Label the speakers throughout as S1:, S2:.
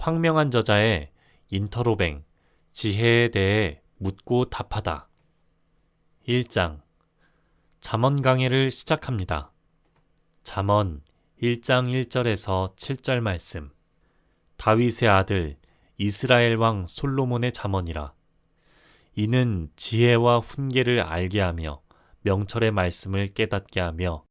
S1: 황명한 저자의 인터로뱅, 지혜에 대해 묻고 답하다. 1장. 잠언 강해를 시작합니다. 잠언 1장 1절에서 7절 말씀. 다윗의 아들 이스라엘 왕 솔로몬의 잠언이라. 이는 지혜와 훈계를 알게 하며 명철의 말씀을 깨닫게 하며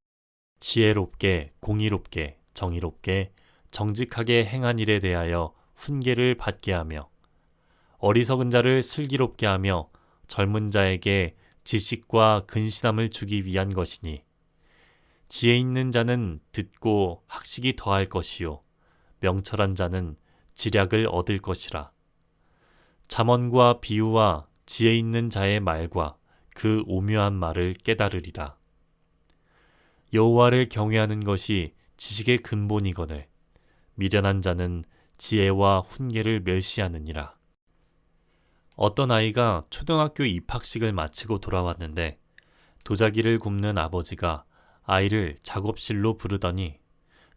S1: 지혜롭게 공의롭게 정의롭게 정직하게 행한 일에 대하여 훈계를 받게 하며 어리석은 자를 슬기롭게 하며 젊은 자에게 지식과 근신함을 주기 위한 것이니 지혜 있는 자는 듣고 학식이 더할 것이요 명철한 자는 지략을 얻을 것이라. 잠언과 비유와 지혜 있는 자의 말과 그 오묘한 말을 깨달으리라. 여호와를 경외하는 것이 지식의 근본이거늘 미련한 자는 지혜와 훈계를 멸시하느니라. 어떤 아이가 초등학교 입학식을 마치고 돌아왔는데 도자기를 굽는 아버지가 아이를 작업실로 부르더니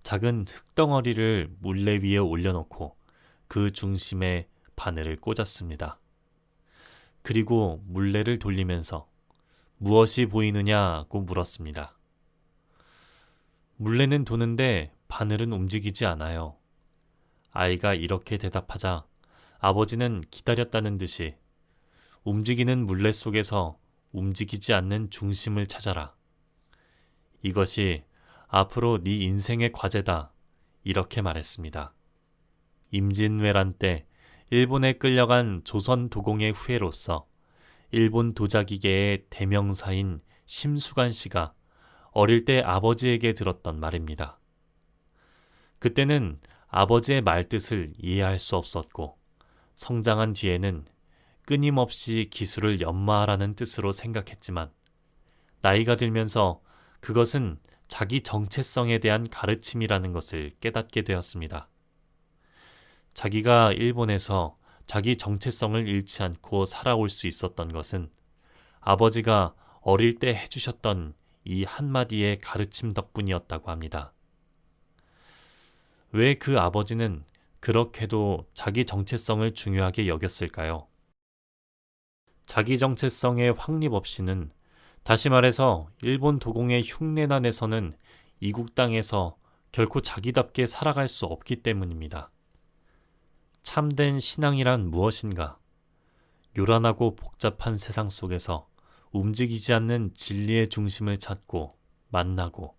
S1: 작은 흙덩어리를 물레 위에 올려놓고 그 중심에 바늘을 꽂았습니다. 그리고 물레를 돌리면서 무엇이 보이느냐고 물었습니다. 물레는 도는데 바늘은 움직이지 않아요. 아이가 이렇게 대답하자 아버지는 기다렸다는 듯이 움직이는 물레 속에서 움직이지 않는 중심을 찾아라. 이것이 앞으로 네 인생의 과제다. 이렇게 말했습니다. 임진왜란 때 일본에 끌려간 조선 도공의 후예로서 일본 도자기계의 대명사인 심수관 씨가 어릴 때 아버지에게 들었던 말입니다. 그때는 아버지의 말뜻을 이해할 수 없었고 성장한 뒤에는 끊임없이 기술을 연마하라는 뜻으로 생각했지만 나이가 들면서 그것은 자기 정체성에 대한 가르침이라는 것을 깨닫게 되었습니다. 자기가 일본에서 자기 정체성을 잃지 않고 살아올 수 있었던 것은 아버지가 어릴 때 해주셨던 이 한마디의 가르침 덕분이었다고 합니다. 왜 그 아버지는 그렇게도 자기 정체성을 중요하게 여겼을까요? 자기 정체성의 확립 없이는, 다시 말해서 일본 도공의 흉내나 내서는 이국 땅에서 결코 자기답게 살아갈 수 없기 때문입니다. 참된 신앙이란 무엇인가? 요란하고 복잡한 세상 속에서 움직이지 않는 진리의 중심을 찾고 만나고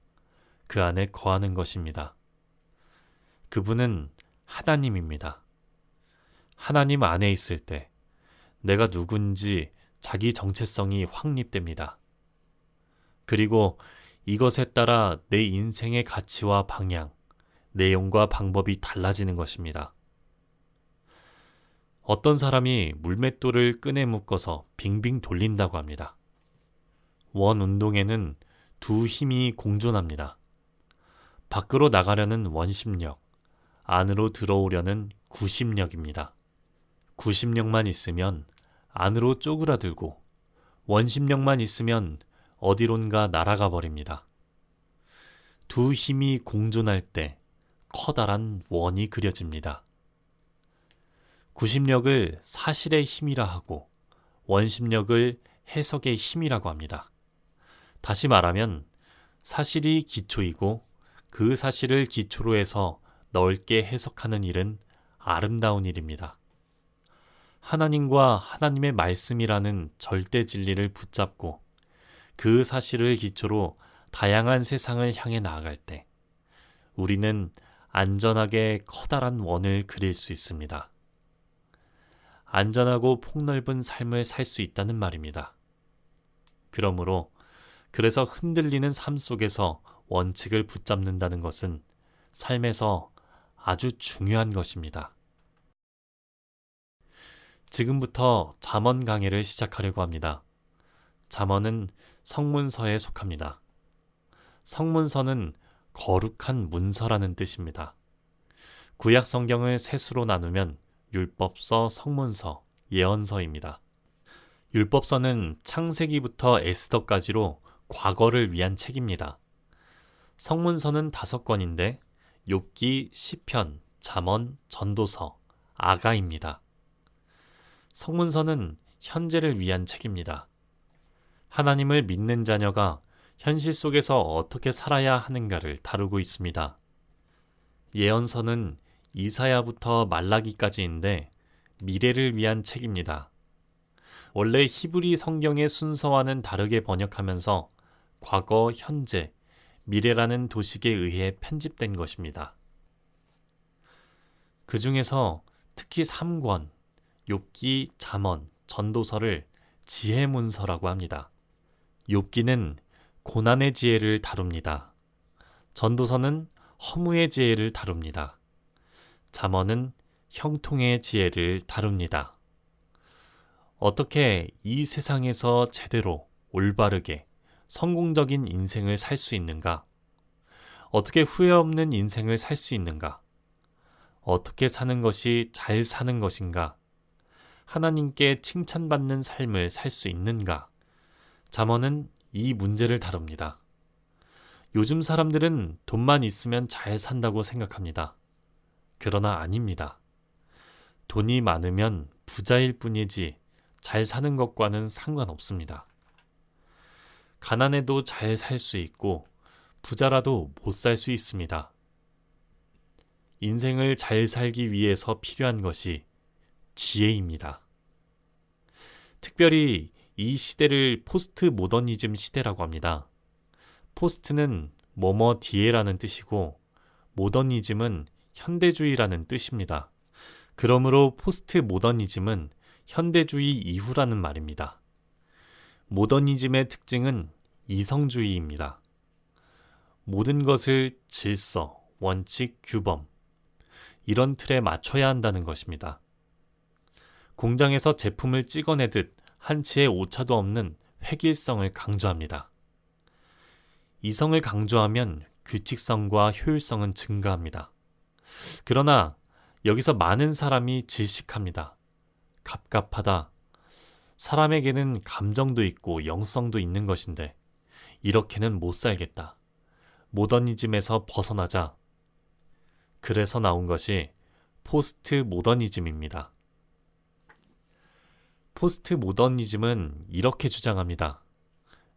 S1: 그 안에 거하는 것입니다. 그분은 하나님입니다. 하나님 안에 있을 때 내가 누군지 자기 정체성이 확립됩니다. 그리고 이것에 따라 내 인생의 가치와 방향, 내용과 방법이 달라지는 것입니다. 어떤 사람이 물맷돌을 끈에 묶어서 빙빙 돌린다고 합니다. 원 운동에는 두 힘이 공존합니다. 밖으로 나가려는 원심력, 안으로 들어오려는 구심력입니다. 구심력만 있으면 안으로 쪼그라들고 원심력만 있으면 어디론가 날아가 버립니다. 두 힘이 공존할 때 커다란 원이 그려집니다. 구심력을 사실의 힘이라 하고 원심력을 해석의 힘이라고 합니다. 다시 말하면 사실이 기초이고 그 사실을 기초로 해서 넓게 해석하는 일은 아름다운 일입니다. 하나님과 하나님의 말씀이라는 절대 진리를 붙잡고 그 사실을 기초로 다양한 세상을 향해 나아갈 때 우리는 안전하게 커다란 원을 그릴 수 있습니다. 안전하고 폭넓은 삶을 살 수 있다는 말입니다. 그래서 흔들리는 삶 속에서 원칙을 붙잡는다는 것은 삶에서 아주 중요한 것입니다. 지금부터 잠언 강해를 시작하려고 합니다. 잠언은 성문서에 속합니다. 성문서는 거룩한 문서라는 뜻입니다. 구약 성경을 세 수로 나누면 율법서, 성문서, 예언서입니다. 율법서는 창세기부터 에스더까지로 과거를 위한 책입니다. 성문서는 5권인데 욥기, 시편, 잠언, 전도서, 아가입니다. 성문서는 현재를 위한 책입니다. 하나님을 믿는 자녀가 현실 속에서 어떻게 살아야 하는가를 다루고 있습니다. 예언서는 이사야부터 말라기까지인데 미래를 위한 책입니다. 원래 히브리 성경의 순서와는 다르게 번역하면서 과거, 현재, 미래라는 도식에 의해 편집된 것입니다. 그 중에서 특히 3권, 욥기, 잠언, 전도서를 지혜문서라고 합니다. 욥기는 고난의 지혜를 다룹니다. 전도서는 허무의 지혜를 다룹니다. 잠언은 형통의 지혜를 다룹니다. 어떻게 이 세상에서 제대로 올바르게 성공적인 인생을 살 수 있는가? 어떻게 후회 없는 인생을 살 수 있는가? 어떻게 사는 것이 잘 사는 것인가? 하나님께 칭찬받는 삶을 살 수 있는가? 잠언은 이 문제를 다룹니다. 요즘 사람들은 돈만 있으면 잘 산다고 생각합니다. 그러나 아닙니다. 돈이 많으면 부자일 뿐이지 잘 사는 것과는 상관없습니다. 가난해도 잘 살 수 있고 부자라도 못 살 수 있습니다. 인생을 잘 살기 위해서 필요한 것이 지혜입니다. 특별히 이 시대를 포스트 모더니즘 시대라고 합니다. 포스트는 뭐뭐 뒤에라는 뜻이고 모더니즘은 현대주의라는 뜻입니다. 그러므로 포스트 모더니즘은 현대주의 이후라는 말입니다. 모더니즘의 특징은 이성주의입니다. 모든 것을 질서, 원칙, 규범 이런 틀에 맞춰야 한다는 것입니다. 공장에서 제품을 찍어내듯 한치의 오차도 없는 획일성을 강조합니다. 이성을 강조하면 규칙성과 효율성은 증가합니다. 그러나 여기서 많은 사람이 질식합니다. 갑갑하다. 사람에게는 감정도 있고 영성도 있는 것인데 이렇게는 못 살겠다. 모더니즘에서 벗어나자. 그래서 나온 것이 포스트 모더니즘입니다. 포스트 모더니즘은 이렇게 주장합니다.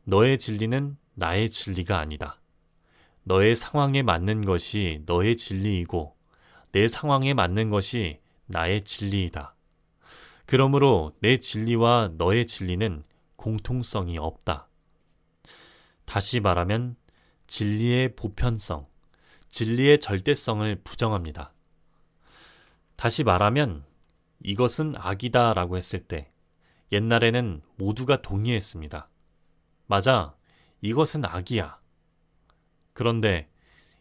S1: 너의 진리는 나의 진리가 아니다. 너의 상황에 맞는 것이 너의 진리이고 내 상황에 맞는 것이 나의 진리이다. 그러므로 내 진리와 너의 진리는 공통성이 없다. 다시 말하면 진리의 보편성, 진리의 절대성을 부정합니다. 다시 말하면 이것은 악이다 라고 했을 때 옛날에는 모두가 동의했습니다. 맞아, 이것은 악이야. 그런데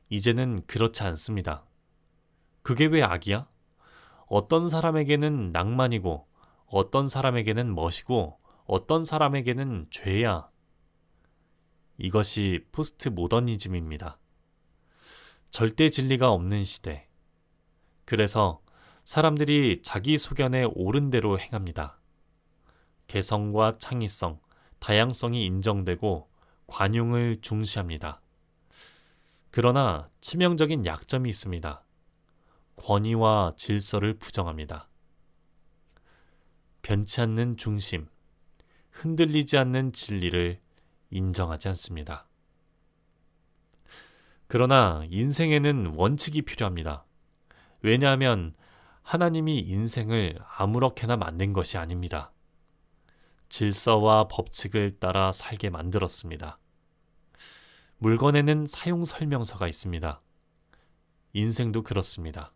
S1: 이제는 그렇지 않습니다. 그게 왜 악이야? 어떤 사람에게는 낭만이고 어떤 사람에게는 멋이고 어떤 사람에게는 죄야. 이것이 포스트 모더니즘입니다. 절대 진리가 없는 시대. 그래서 사람들이 자기 소견에 옳은 대로 행합니다. 개성과 창의성, 다양성이 인정되고 관용을 중시합니다. 그러나 치명적인 약점이 있습니다. 권위와 질서를 부정합니다. 변치 않는 중심, 흔들리지 않는 진리를 인정하지 않습니다. 그러나 인생에는 원칙이 필요합니다. 왜냐하면 하나님이 인생을 아무렇게나 만든 것이 아닙니다. 질서와 법칙을 따라 살게 만들었습니다. 물건에는 사용 설명서가 있습니다. 인생도 그렇습니다.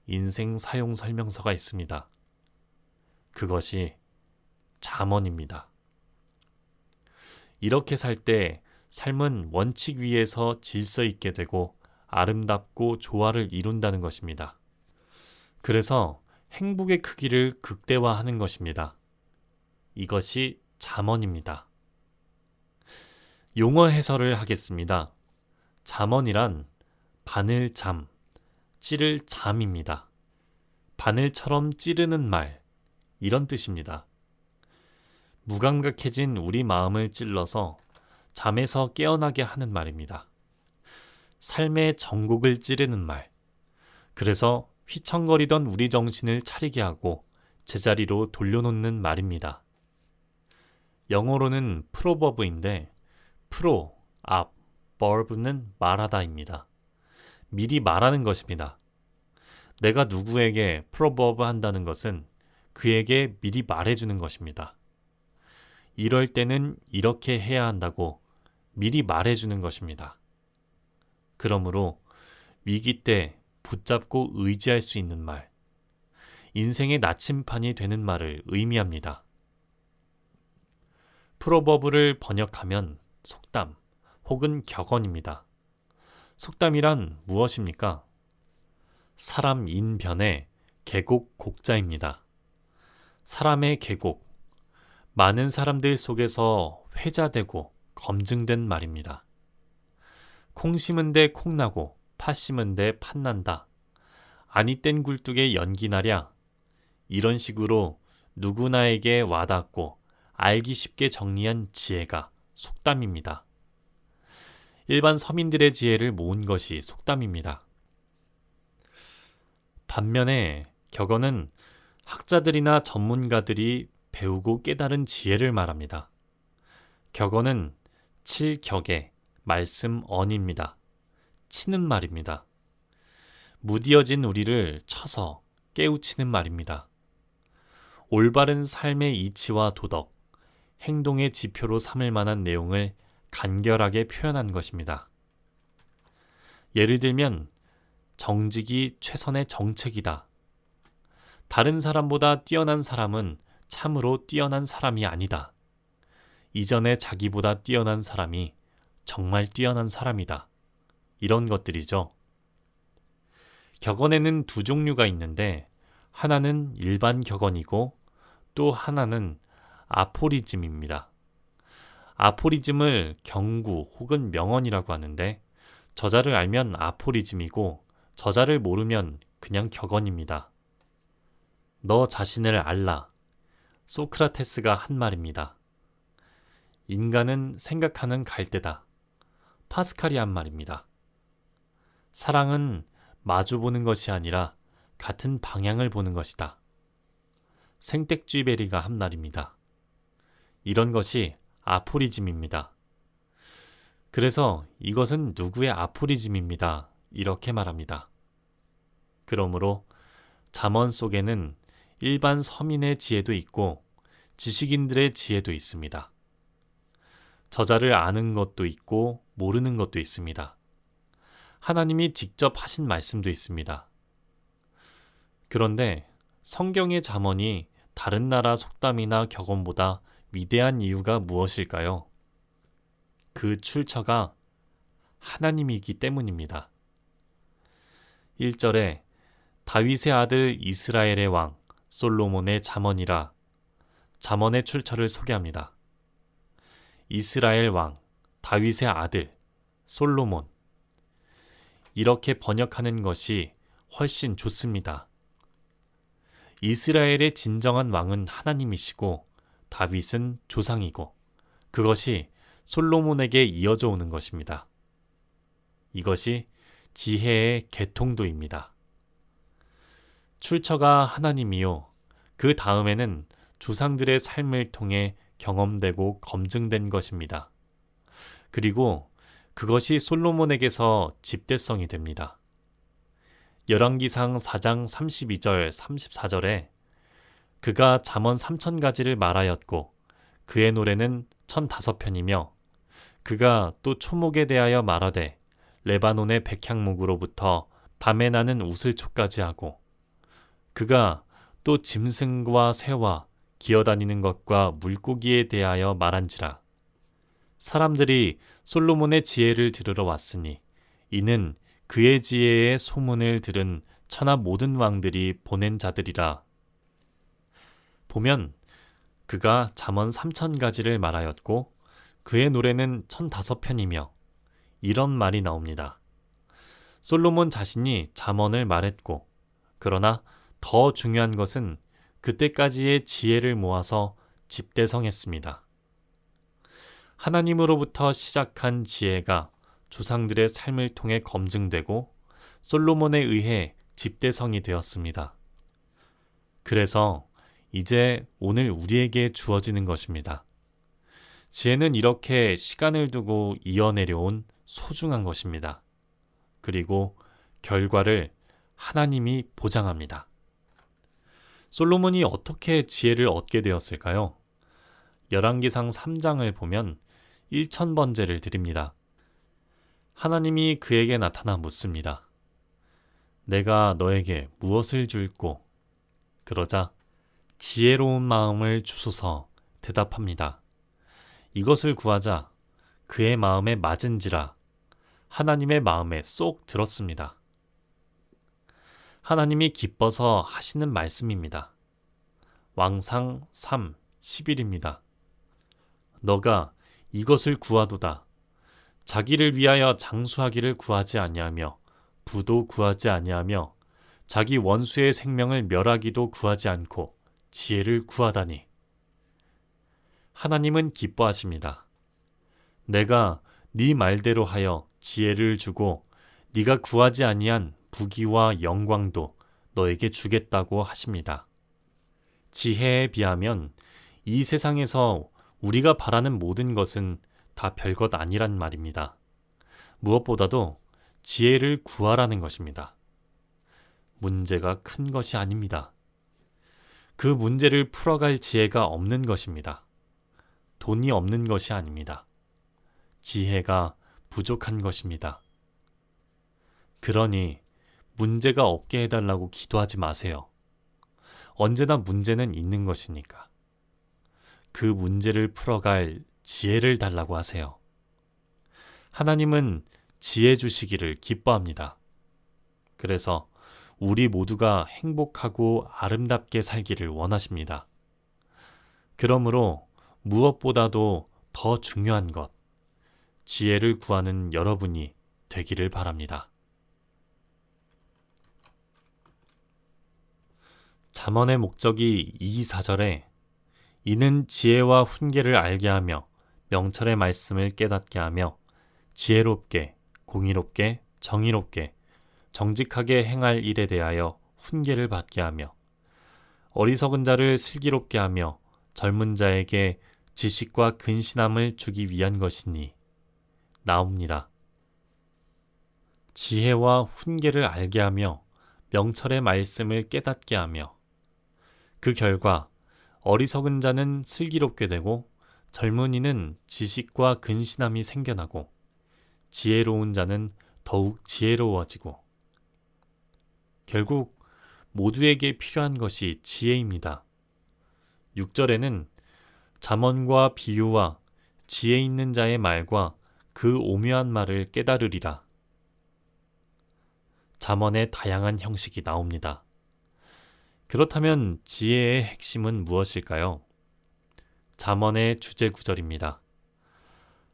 S1: 인생 사용 설명서가 있습니다. 그것이 잠언입니다. 이렇게 살 때 삶은 원칙 위에서 질서 있게 되고 아름답고 조화를 이룬다는 것입니다. 그래서 행복의 크기를 극대화하는 것입니다. 이것이 잠언입니다. 용어 해설을 하겠습니다. 잠언이란 바늘 잠, 찌를 잠입니다. 바늘처럼 찌르는 말, 이런 뜻입니다. 무감각해진 우리 마음을 찔러서 잠에서 깨어나게 하는 말입니다. 삶의 정곡을 찌르는 말, 그래서 휘청거리던 우리 정신을 차리게 하고 제자리로 돌려놓는 말입니다. 영어로는 프로버브인데 프로, 앞, 버브는 말하다입니다. 미리 말하는 것입니다. 내가 누구에게 프로버브 한다는 것은 그에게 미리 말해주는 것입니다. 이럴 때는 이렇게 해야 한다고 미리 말해주는 것입니다. 그러므로 위기 때 붙잡고 의지할 수 있는 말, 인생의 나침판이 되는 말을 의미합니다. 프로버브를 번역하면 속담 혹은 격언입니다. 속담이란 무엇입니까? 사람 인변의 계곡 곡자입니다. 사람의 계곡, 많은 사람들 속에서 회자되고 검증된 말입니다. 콩 심은 데 콩 나고 팥 심은 데 팥 난다. 아니 땐 굴뚝에 연기 나랴. 이런 식으로 누구나에게 와닿고 알기 쉽게 정리한 지혜가 속담입니다. 일반 서민들의 지혜를 모은 것이 속담입니다. 반면에 격언은 학자들이나 전문가들이 배우고 깨달은 지혜를 말합니다. 격언은 칠격의 말씀 언입니다. 치는 말입니다. 무디어진 우리를 쳐서 깨우치는 말입니다. 올바른 삶의 이치와 도덕, 행동의 지표로 삼을 만한 내용을 간결하게 표현한 것입니다. 예를 들면 정직이 최선의 정책이다. 다른 사람보다 뛰어난 사람은 참으로 뛰어난 사람이 아니다. 이전에 자기보다 뛰어난 사람이 정말 뛰어난 사람이다. 이런 것들이죠. 격언에는 두 종류가 있는데 하나는 일반 격언이고 또 하나는 아포리즘입니다. 아포리즘을 경구 혹은 명언이라고 하는데 저자를 알면 아포리즘이고 저자를 모르면 그냥 격언입니다. 너 자신을 알라. 소크라테스가 한 말입니다. 인간은 생각하는 갈대다. 파스칼이 한 말입니다. 사랑은 마주보는 것이 아니라 같은 방향을 보는 것이다. 생텍쥐베리가 한 말입니다. 이런 것이 아포리즘입니다. 그래서 이것은 누구의 아포리즘입니다. 이렇게 말합니다. 그러므로 잠언 속에는 일반 서민의 지혜도 있고 지식인들의 지혜도 있습니다. 저자를 아는 것도 있고 모르는 것도 있습니다. 하나님이 직접 하신 말씀도 있습니다. 그런데 성경의 잠언이 다른 나라 속담이나 격언보다 위대한 이유가 무엇일까요? 그 출처가 하나님이기 때문입니다. 1절에 다윗의 아들 이스라엘의 왕 솔로몬의 잠언이라 잠언의 출처를 소개합니다. 이스라엘 왕, 다윗의 아들, 솔로몬. 이렇게 번역하는 것이 훨씬 좋습니다. 이스라엘의 진정한 왕은 하나님이시고 다윗은 조상이고 그것이 솔로몬에게 이어져 오는 것입니다. 이것이 지혜의 계통도입니다. 출처가 하나님이요. 그 다음에는 조상들의 삶을 통해 경험되고 검증된 것입니다. 그리고 그것이 솔로몬에게서 집대성이 됩니다. 열왕기상 4장 32절 34절에 그가 잠언 3000가지를 말하였고 그의 노래는 1005편이며 그가 또 초목에 대하여 말하되 레바논의 백향목으로부터 밤에 나는 우슬초까지 하고 그가 또 짐승과 새와 기어다니는 것과 물고기에 대하여 말한지라. 사람들이 솔로몬의 지혜를 들으러 왔으니 이는 그의 지혜의 소문을 들은 천하 모든 왕들이 보낸 자들이라. 보면 그가 잠언 3000가지를 말하였고 그의 노래는 1005편이며 이런 말이 나옵니다. 솔로몬 자신이 잠언을 말했고 그러나 더 중요한 것은 그때까지의 지혜를 모아서 집대성했습니다. 하나님으로부터 시작한 지혜가 조상들의 삶을 통해 검증되고 솔로몬에 의해 집대성이 되었습니다. 그래서 이제 오늘 우리에게 주어지는 것입니다. 지혜는 이렇게 시간을 두고 이어내려온 소중한 것입니다. 그리고 결과를 하나님이 보장합니다. 솔로몬이 어떻게 지혜를 얻게 되었을까요? 열왕기상 3장을 보면 1000번제를 드립니다. 하나님이 그에게 나타나 묻습니다. 내가 너에게 무엇을 줄꼬? 그러자 지혜로운 마음을 주소서 대답합니다. 이것을 구하자. 그의 마음에 맞은지라 하나님의 마음에 쏙 들었습니다. 하나님이 기뻐서 하시는 말씀입니다. 왕상 3, 10일입니다. 너가 이것을 구하도다. 자기를 위하여 장수하기를 구하지 아니하며 부도 구하지 아니하며 자기 원수의 생명을 멸하기도 구하지 않고 지혜를 구하다니. 하나님은 기뻐하십니다. 내가 네 말대로 하여 지혜를 주고 네가 구하지 아니한 부귀와 영광도 너에게 주겠다고 하십니다. 지혜에 비하면 이 세상에서 우리가 바라는 모든 것은 다 별것 아니란 말입니다. 무엇보다도 지혜를 구하라는 것입니다. 문제가 큰 것이 아닙니다. 그 문제를 풀어갈 지혜가 없는 것입니다. 돈이 없는 것이 아닙니다. 지혜가 부족한 것입니다. 그러니 문제가 없게 해달라고 기도하지 마세요. 언제나 문제는 있는 것이니까. 그 문제를 풀어갈 지혜를 달라고 하세요. 하나님은 지혜 주시기를 기뻐합니다. 그래서 우리 모두가 행복하고 아름답게 살기를 원하십니다. 그러므로 무엇보다도 더 중요한 것, 지혜를 구하는 여러분이 되기를 바랍니다. 잠언의 목적이 2, 4절에 이는 지혜와 훈계를 알게 하며 명철의 말씀을 깨닫게 하며 지혜롭게, 공의롭게, 정의롭게, 정직하게 행할 일에 대하여 훈계를 받게 하며 어리석은 자를 슬기롭게 하며 젊은 자에게 지식과 근신함을 주기 위한 것이니 나옵니다. 지혜와 훈계를 알게 하며 명철의 말씀을 깨닫게 하며 그 결과 어리석은 자는 슬기롭게 되고 젊은이는 지식과 근신함이 생겨나고 지혜로운 자는 더욱 지혜로워지고 결국 모두에게 필요한 것이 지혜입니다. 6절에는 잠언과 비유와 지혜 있는 자의 말과 그 오묘한 말을 깨달으리라. 잠언의 다양한 형식이 나옵니다. 그렇다면 지혜의 핵심은 무엇일까요? 잠언의 주제 구절입니다.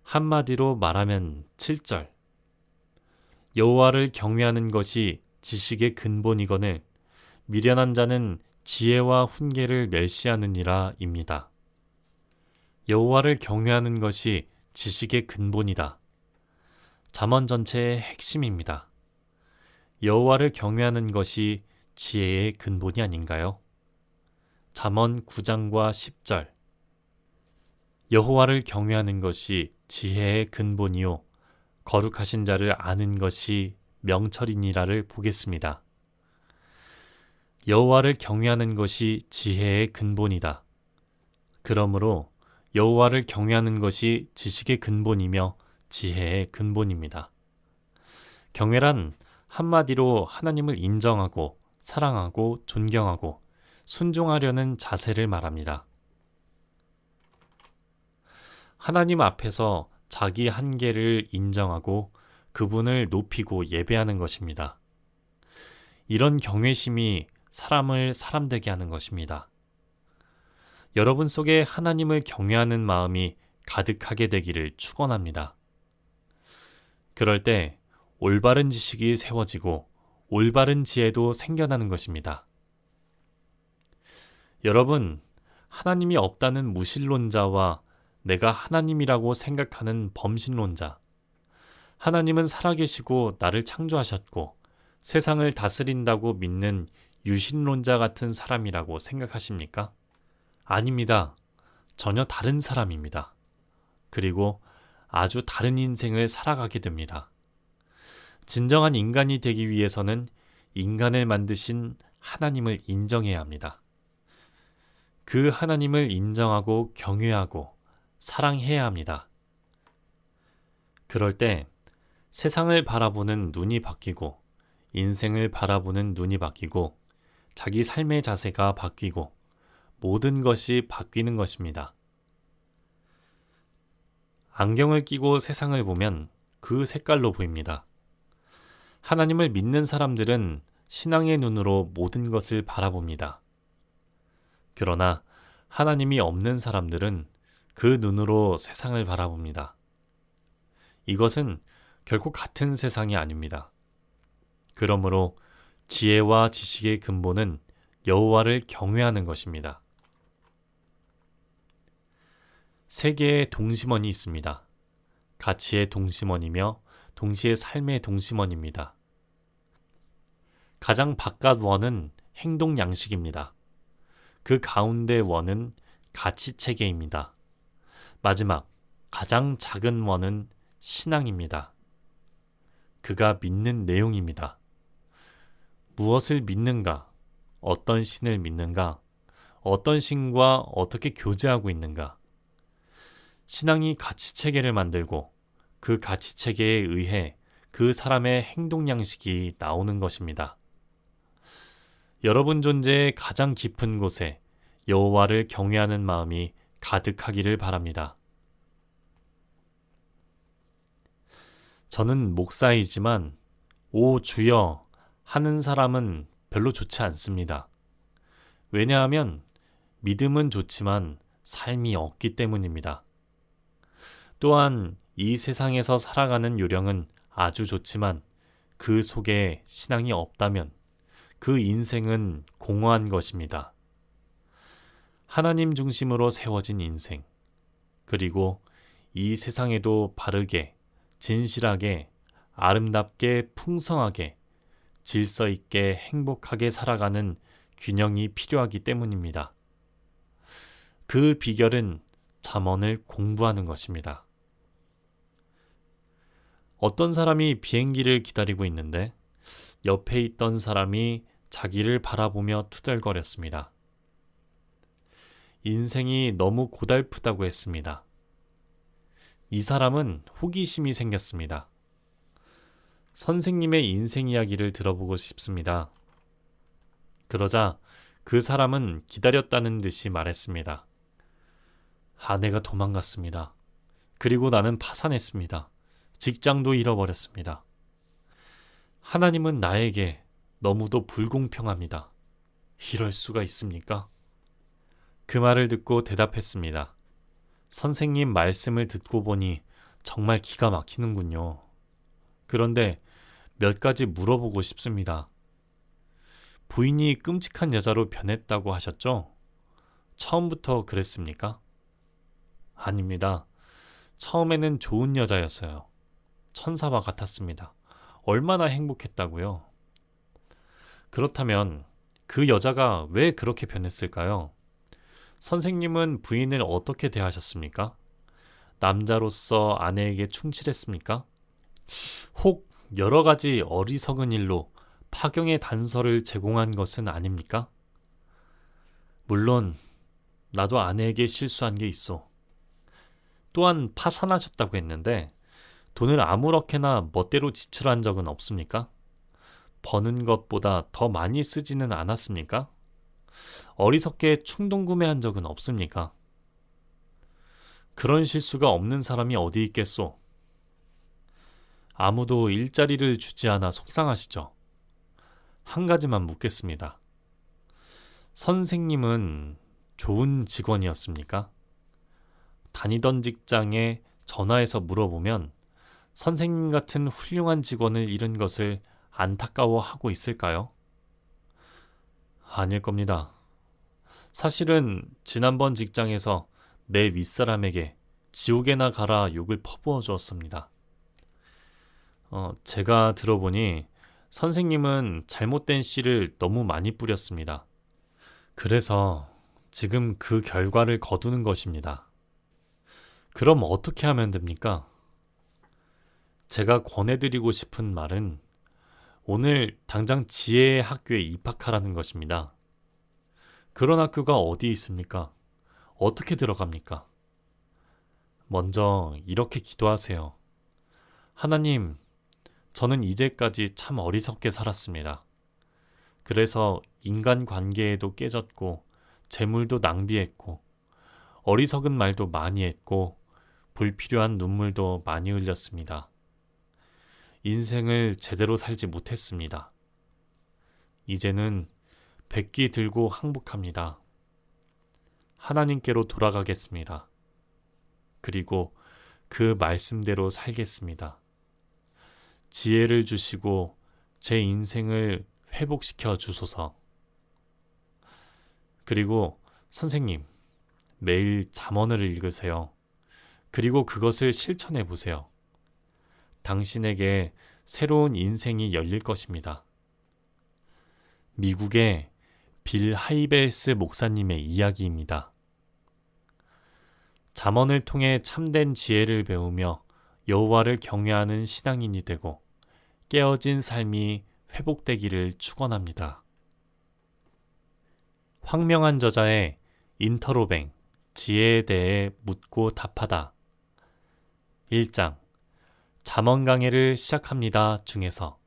S1: 한마디로 말하면 7절. 여호와를 경외하는 것이 지식의 근본이거늘 미련한 자는 지혜와 훈계를 멸시하느니라입니다. 여호와를 경외하는 것이 지식의 근본이다. 잠언 전체의 핵심입니다. 여호와를 경외하는 것이 지혜의 근본이 아닌가요? 잠언 9장과 10절. 여호와를 경외하는 것이 지혜의 근본이요 거룩하신 자를 아는 것이 명철이니라를 보겠습니다. 여호와를 경외하는 것이 지혜의 근본이다. 그러므로 여호와를 경외하는 것이 지식의 근본이며 지혜의 근본입니다. 경외란 한마디로 하나님을 인정하고 사랑하고 존경하고 순종하려는 자세를 말합니다. 하나님 앞에서 자기 한계를 인정하고 그분을 높이고 예배하는 것입니다. 이런 경외심이 사람을 사람되게 하는 것입니다. 여러분 속에 하나님을 경외하는 마음이 가득하게 되기를 축원합니다. 그럴 때 올바른 지식이 세워지고 올바른 지혜도 생겨나는 것입니다. 여러분, 하나님이 없다는 무신론자와 내가 하나님이라고 생각하는 범신론자, 하나님은 살아계시고 나를 창조하셨고 세상을 다스린다고 믿는 유신론자 같은 사람이라고 생각하십니까? 아닙니다. 전혀 다른 사람입니다. 그리고 아주 다른 인생을 살아가게 됩니다. 진정한 인간이 되기 위해서는 인간을 만드신 하나님을 인정해야 합니다. 그 하나님을 인정하고 경외하고 사랑해야 합니다. 그럴 때 세상을 바라보는 눈이 바뀌고 인생을 바라보는 눈이 바뀌고 자기 삶의 자세가 바뀌고 모든 것이 바뀌는 것입니다. 안경을 끼고 세상을 보면 그 색깔로 보입니다. 하나님을 믿는 사람들은 신앙의 눈으로 모든 것을 바라봅니다. 그러나 하나님이 없는 사람들은 그 눈으로 세상을 바라봅니다. 이것은 결코 같은 세상이 아닙니다. 그러므로 지혜와 지식의 근본은 여호와를 경외하는 것입니다. 세 개의 동심원이 있습니다. 가치의 동심원이며 동시에 삶의 동심원입니다. 가장 바깥 원은 행동 양식입니다. 그 가운데 원은 가치 체계입니다. 마지막 가장 작은 원은 신앙입니다. 그가 믿는 내용입니다. 무엇을 믿는가? 어떤 신을 믿는가? 어떤 신과 어떻게 교제하고 있는가? 신앙이 가치체계를 만들고 그 가치체계에 의해 그 사람의 행동 양식이 나오는 것입니다. 여러분 존재의 가장 깊은 곳에 여호와를 경외하는 마음이 가득하기를 바랍니다. 저는 목사이지만 오 주여 하는 사람은 별로 좋지 않습니다. 왜냐하면 믿음은 좋지만 삶이 없기 때문입니다. 또한 이 세상에서 살아가는 요령은 아주 좋지만 그 속에 신앙이 없다면 그 인생은 공허한 것입니다. 하나님 중심으로 세워진 인생, 그리고 이 세상에도 바르게, 진실하게, 아름답게, 풍성하게, 질서 있게 행복하게 살아가는 균형이 필요하기 때문입니다. 그 비결은 잠언을 공부하는 것입니다. 어떤 사람이 비행기를 기다리고 있는데 옆에 있던 사람이 자기를 바라보며 투덜거렸습니다. 인생이 너무 고달프다고 했습니다. 이 사람은 호기심이 생겼습니다. 선생님의 인생 이야기를 들어보고 싶습니다. 그러자 그 사람은 기다렸다는 듯이 말했습니다. 아내가 도망갔습니다. 그리고 나는 파산했습니다. 직장도 잃어버렸습니다. 하나님은 나에게 너무도 불공평합니다. 이럴 수가 있습니까? 그 말을 듣고 대답했습니다. 선생님 말씀을 듣고 보니 정말 기가 막히는군요. 그런데 몇 가지 물어보고 싶습니다. 부인이 끔찍한 여자로 변했다고 하셨죠? 처음부터 그랬습니까? 아닙니다. 처음에는 좋은 여자였어요. 천사와 같았습니다. 얼마나 행복했다고요? 그렇다면 그 여자가 왜 그렇게 변했을까요? 선생님은 부인을 어떻게 대하셨습니까? 남자로서 아내에게 충실했습니까? 혹 여러 가지 어리석은 일로 파경의 단서를 제공한 것은 아닙니까? 물론 나도 아내에게 실수한 게 있어. 또한 파산하셨다고 했는데 돈을 아무렇게나 멋대로 지출한 적은 없습니까? 버는 것보다 더 많이 쓰지는 않았습니까? 어리석게 충동 구매한 적은 없습니까? 그런 실수가 없는 사람이 어디 있겠소? 아무도 일자리를 주지 않아 속상하시죠? 한 가지만 묻겠습니다. 선생님은 좋은 직원이었습니까? 다니던 직장에 전화해서 물어보면 선생님 같은 훌륭한 직원을 잃은 것을 안타까워하고 있을까요? 아닐 겁니다. 사실은 지난번 직장에서 내 윗사람에게 지옥에나 가라 욕을 퍼부어 주었습니다. 제가 들어보니 선생님은 잘못된 씨를 너무 많이 뿌렸습니다. 그래서 지금 그 결과를 거두는 것입니다. 그럼 어떻게 하면 됩니까? 제가 권해드리고 싶은 말은 오늘 당장 지혜의 학교에 입학하라는 것입니다. 그런 학교가 어디 있습니까? 어떻게 들어갑니까? 먼저 이렇게 기도하세요. 하나님, 저는 이제까지 참 어리석게 살았습니다. 그래서 인간관계에도 깨졌고 재물도 낭비했고 어리석은 말도 많이 했고 불필요한 눈물도 많이 흘렸습니다. 인생을 제대로 살지 못했습니다. 이제는 백기 들고 항복합니다. 하나님께로 돌아가겠습니다. 그리고 그 말씀대로 살겠습니다. 지혜를 주시고 제 인생을 회복시켜 주소서. 그리고 선생님, 매일 잠언을 읽으세요. 그리고 그것을 실천해 보세요. 당신에게 새로운 인생이 열릴 것입니다. 미국의 빌 하이벨스 목사님의 이야기입니다. 잠언을 통해 참된 지혜를 배우며 여호와를 경외하는 신앙인이 되고 깨어진 삶이 회복되기를 축원합니다. 황명한 저자의 인터로뱅, 지혜에 대해 묻고 답하다 1장 잠언 강해를 시작합니다 중에서